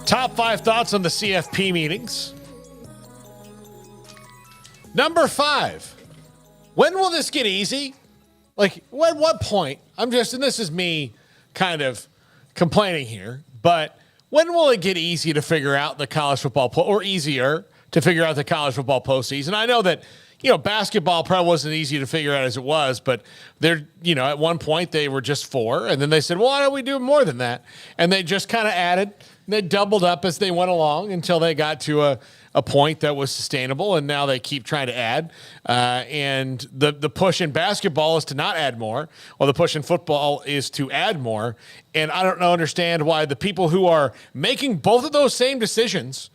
Top 5 thoughts on the CFP meetings. Number 5. When will this get easy? Like, at what point? And this is me kind of complaining here, but when will it get easy to figure out the college football or easier to figure out the college football postseason? I know that, basketball probably wasn't easy to figure out as it was, but they're, at one point they were just 4, and then they said, well, why don't we do more than that? And they just kind of added, and they doubled up as they went along until they got to a point that was sustainable, and now they keep trying to add. And the push in basketball is to not add more, while the push in football is to add more. And I don't understand why the people who are making both of those same decisions,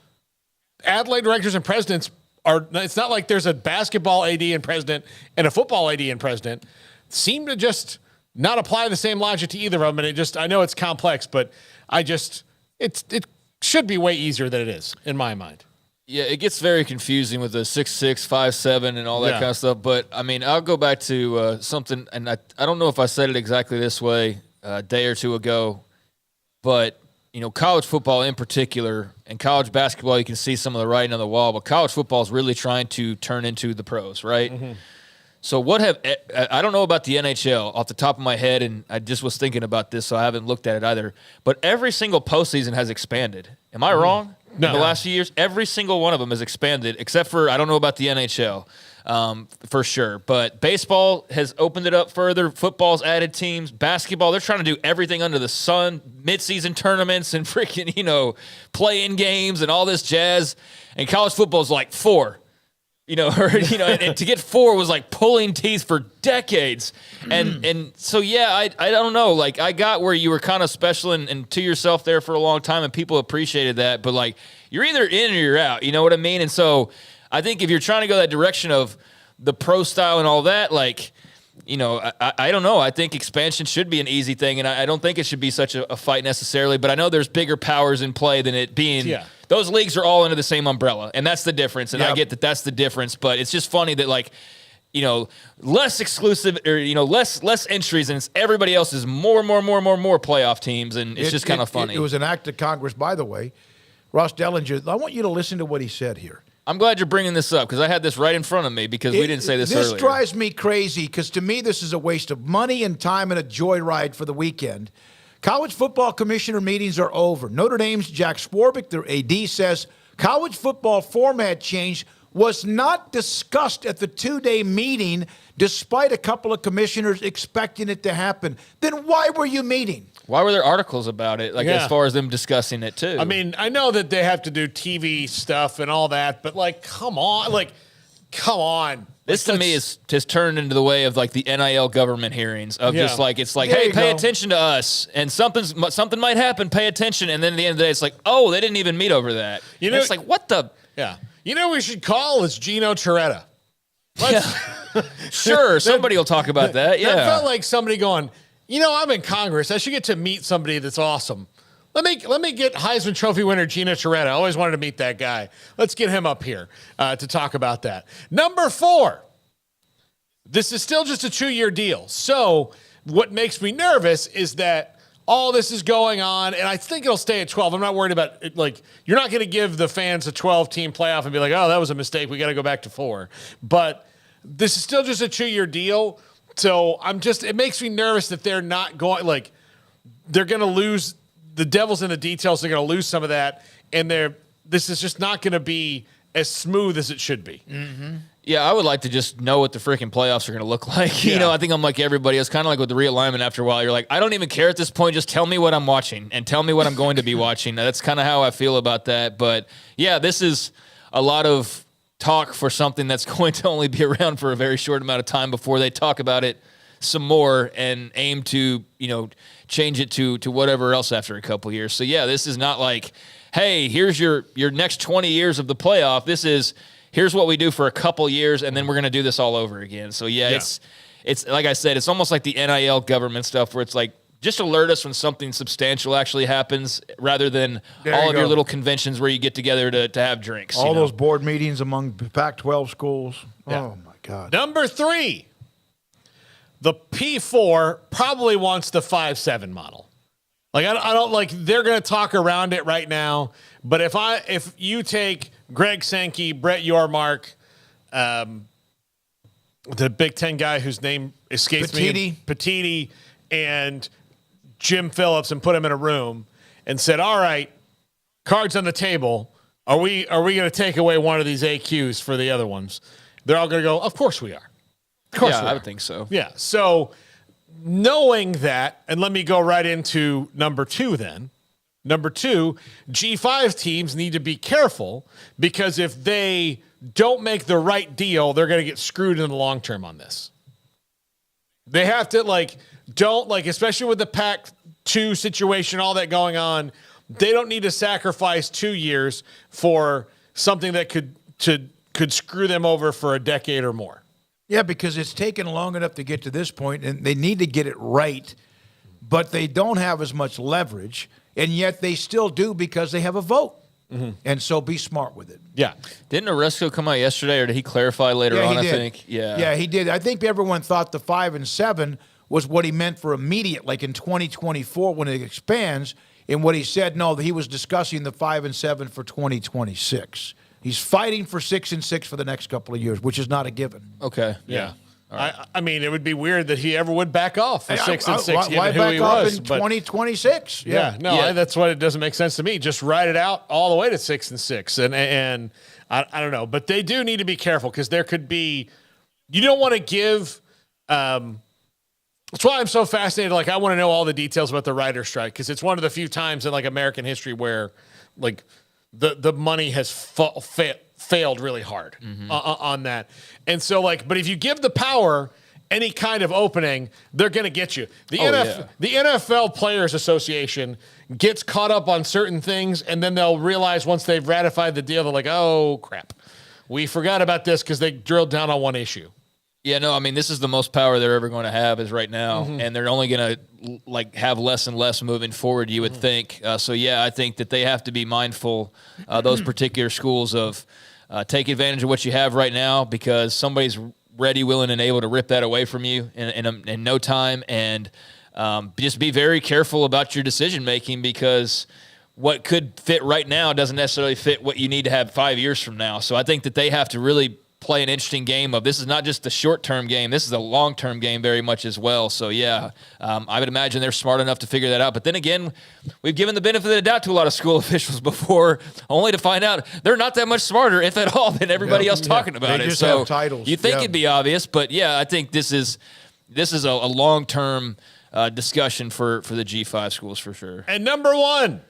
Adelaide directors and presidents, it's not like there's a basketball AD and president and a football AD and president, seem to just not apply the same logic to either of them. And I know it's complex, but it should be way easier than it is in my mind. Yeah, it gets very confusing with the 6'6", 5'7", and all that kind of stuff. But, I mean, I'll go back to something, and I don't know if I said it exactly this way a day or two ago, but, college football in particular, and college basketball, you can see some of the writing on the wall, but college football is really trying to turn into the pros, right? Mm-hmm. So I don't know about the NHL off the top of my head, and I just was thinking about this, so I haven't looked at it either, but every single postseason has expanded. Am I wrong? No. In the last few years, every single one of them has expanded, except for, I don't know about the NHL, for sure. But baseball has opened it up further. Football's added teams. Basketball, they're trying to do everything under the sun, midseason tournaments and freaking, play-in games and all this jazz. And college football's like 4. And to get 4 was like pulling teeth for decades. And so, yeah, I don't know. Like, I got where you were kind of special and to yourself there for a long time, and people appreciated that. But, like, you're either in or you're out. You know what I mean? And so I think if you're trying to go that direction of the pro style and all that, like, I don't know. I think expansion should be an easy thing, and I don't think it should be such a fight necessarily. But I know there's bigger powers in play than it being. Yeah. Those leagues are all under the same umbrella, and that's the difference. And I get that that's the difference, but it's just funny that, like, less exclusive or, less entries, and it's everybody else is more playoff teams, and it's just kind of funny. It was an act of Congress, by the way. Ross Dellinger, I want you to listen to what he said here. I'm glad you're bringing this up because I had this right in front of me because we didn't say this earlier. This drives me crazy because to me this is a waste of money and time and a joyride for the weekend. College football commissioner meetings are over. Notre Dame's Jack Swarbrick, their AD, says college football format change was not discussed at the 2-day meeting despite a couple of commissioners expecting it to happen. Then why were you meeting? Why were there articles about it, as far as them discussing it, too? I mean, I know that they have to do TV stuff and all that, but, come on. This, to me, has turned into the way of, the NIL government hearings of just, hey, pay attention to us, and something might happen, pay attention, and then at the end of the day, it's like, oh, they didn't even meet over that. It's like, what the? Yeah. What we should call is Gino Toretta. Sure, somebody will talk about that, yeah. That felt like somebody going, I'm in Congress. I should get to meet somebody that's awesome. Let me get Heisman Trophy winner Gino Toretta. I always wanted to meet that guy. Let's get him up here to talk about that. Number 4. This is still just a 2-year deal. So what makes me nervous is that all this is going on, and I think it'll stay at 12. I'm not worried about it. You're not going to give the fans a 12-team playoff and be like, oh, that was a mistake. We got to go back to 4. But this is still just a 2-year deal. So it makes me nervous that they're not going, they're going to lose. The devil's in the details. They're going to lose some of that, and this is just not going to be as smooth as it should be. Mm-hmm. Yeah, I would like to just know what the freaking playoffs are going to look like. Yeah. I think I'm like everybody. It's kind of like with the realignment after a while. You're like, I don't even care at this point. Just tell me what I'm watching and tell me what I'm going to be watching. That's kind of how I feel about that. But, yeah, this is a lot of talk for something that's going to only be around for a very short amount of time before they talk about it some more and aim to, change it to whatever else after a couple years. So, yeah, this is not like, hey, here's your next 20 years of the playoff. This is here's what we do for a couple years, and then we're going to do this all over again. So, yeah, it's like I said, it's almost like the NIL government stuff where it's like, just alert us when something substantial actually happens rather than all of your little conventions where you get together to have drinks. All those board meetings among Pac-12 schools. Yeah. Oh, my God. Number 3, the P4 probably wants the 5-7 model. Like I don't like they're going to talk around it right now. But if you take Greg Sankey, Brett Yormark, the Big Ten guy whose name escapes me, Petiti, and Jim Phillips, and put them in a room and said, "All right, cards on the table. Are we going to take away one of these AQs for the other ones?" They're all going to go, "Of course we are. Of course we are." I would think so. Yeah. So knowing that, and let me go right into number 2 then. Number 2, G5 teams need to be careful because if they don't make the right deal, they're going to get screwed in the long term on this. They have to especially with the Pac-2 situation, all that going on, they don't need to sacrifice 2 years for something that could screw them over for a decade or more. Yeah, because it's taken long enough to get to this point, and they need to get it right, but they don't have as much leverage, and yet they still do because they have a vote. Mm-hmm. And so be smart with it. Yeah. Didn't Oresco come out yesterday, or did he clarify later on, I think? Yeah, he did. I think everyone thought the 5 and 7 was what he meant for immediate, like in 2024 when it expands. And what he said, no, he was discussing the 5 and 7 for 2026. He's fighting for 6 and 6 for the next couple of years, which is not a given. Okay. Yeah. Right. I mean, it would be weird that he ever would back off for 6 and 6. Why given who he back off was, in 2026? That's what it doesn't make sense to me. Just ride it out all the way to 6 and 6, and I don't know, but they do need to be careful because there could be. You don't want to give. That's why I'm so fascinated. Like, I want to know all the details about the writer's strike because it's one of the few times in American history where the money has failed really hard on that. And so but if you give the power any kind of opening, they're going to get you. The NFL Players Association gets caught up on certain things, and then they'll realize once they've ratified the deal, they're like, oh, crap. We forgot about this because they drilled down on one issue. Yeah, no, I mean, this is the most power they're ever going to have is right now, and they're only going to have less and less moving forward, you would think. I think that they have to be mindful, those particular schools, of take advantage of what you have right now because somebody's ready, willing, and able to rip that away from you in no time, and just be very careful about your decision-making because what could fit right now doesn't necessarily fit what you need to have 5 years from now. So I think that they have to really play an interesting game of this is not just the short-term game. This is a long-term game very much as well. So, I would imagine they're smart enough to figure that out. But then again, we've given the benefit of the doubt to a lot of school officials before, only to find out they're not that much smarter, if at all, than everybody else talking about they it. Just so have titles. You'd think it'd be obvious, but, I think this is a long-term discussion for the G5 schools for sure. And number 1,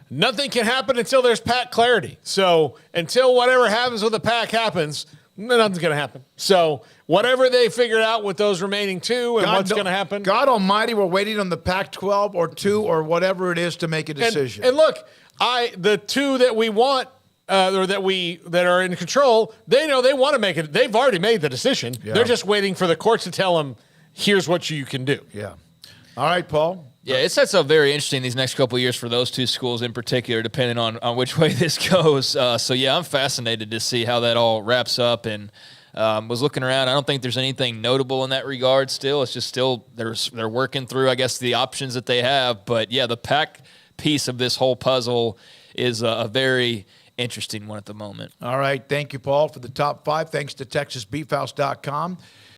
nothing can happen until there's Pac clarity. So until whatever happens with the Pac happens, nothing's going to happen. So whatever they figured out with those remaining 2 and what's going to happen. God Almighty, we're waiting on the Pac-12 or 2 or whatever it is to make a decision. And look, the 2 that we want or that are in control, they know they want to make it. They've already made the decision. Yeah. They're just waiting for the courts to tell them, here's what you can do. Yeah. All right, Paul. Yeah, it sets up very interesting these next couple of years for those 2 schools in particular, depending on which way this goes. I'm fascinated to see how that all wraps up. And was looking around. I don't think there's anything notable in that regard still. It's just still they're working through, I guess, the options that they have. But, the Pac piece of this whole puzzle is a very interesting one at the moment. All right. Thank you, Paul, for the top 5. Thanks to TexasBeefHouse.com.